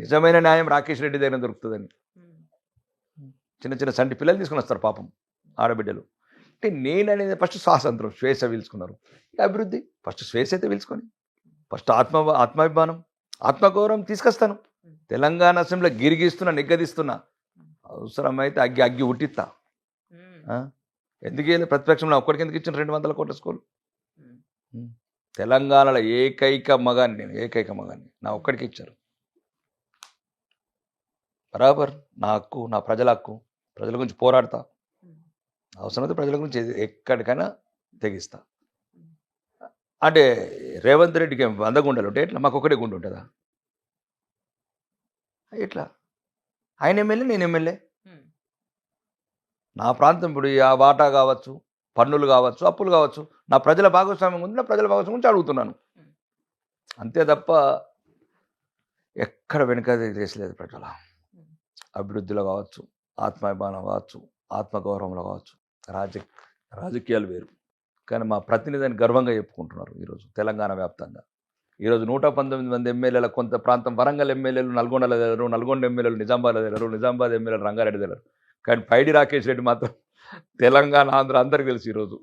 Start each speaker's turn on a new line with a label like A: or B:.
A: నిజమైన న్యాయం రాకేష్ రెడ్డి దగ్గర దొరుకుతుందని చిన్న చిన్న సంటి పిల్లలు తీసుకుని వస్తారు పాపం ఆడబిడ్డలు. అంటే నేను అనేది ఫస్ట్ స్వాతంత్రం స్వేచ్ఛ పీల్చుకున్నారు. ఇక అభివృద్ధి ఫస్ట్ స్వేచ్ఛ అయితే పీల్చుకొని ఫస్ట్ ఆత్మాభిమానం ఆత్మగౌరవం తీసుకొస్తాను. తెలంగాణ అసెంబ్లీలో గిరిగిస్తున్నా నిగ్గదిస్తున్నా అవసరమైతే అగ్గి ఉట్టిస్తా. ఎందుకు ప్రతిపక్షంలో ఒక్కడికి ఎందుకు ఇచ్చిన 200 కోట్ల స్కూల్? తెలంగాణలో ఏకైక మగాన్ని నా ఒక్కడికి ఇచ్చారు. బరాబర్ నా హక్కు, నా ప్రజల హక్కు, ప్రజల గురించి పోరాడతా. అవసరమైతే ప్రజల గురించి ఎక్కడికైనా తెగిస్తా. అంటే రేవంత్ రెడ్డికి 100 గుండెలు ఉంటాయి, ఎట్లా మాకు ఒకటే గుండె ఉంటుందా? ఎట్లా? ఆయన ఎమ్మెల్యే, నేను ఎమ్మెల్యే. నా ప్రాంతం ఇప్పుడు ఆ వాటా కావచ్చు, పన్నులు కావచ్చు, అప్పులు కావచ్చు, నా ప్రజల భాగస్వామ్యం ఉంది. నా ప్రజల భాగస్వామ్యం గురించి అడుగుతున్నాను అంతే తప్ప ఎక్కడ వెనుక చేసలేదు. ప్రజల అభివృద్ధిలో కావచ్చు, ఆత్మాభిమానం కావచ్చు, ఆత్మగౌరవంలో కావచ్చు. రాజకీయాలు వేరు, కానీ మా ప్రతినిధిని గర్వంగా చెప్పుకుంటున్నారు ఈరోజు తెలంగాణ వ్యాప్తంగా. ఈరోజు 119 మంది ఎమ్మెల్యేల కొంత ప్రాంతం వరంగల్ ఎమ్మెల్యేలు నల్గొండలో తెలియరు, నల్గొండ ఎమ్మెల్యేలు నిజామాబాద్లో తెలియరు, నిజామాబాద్ ఎమ్మెల్యేలు రంగారెడ్డి తెలియరు. కానీ పైడి రాకేష్ రెడ్డి మాత్రం తెలంగాణ ఆంధ్ర అందరికీ తెలుసు ఈరోజు.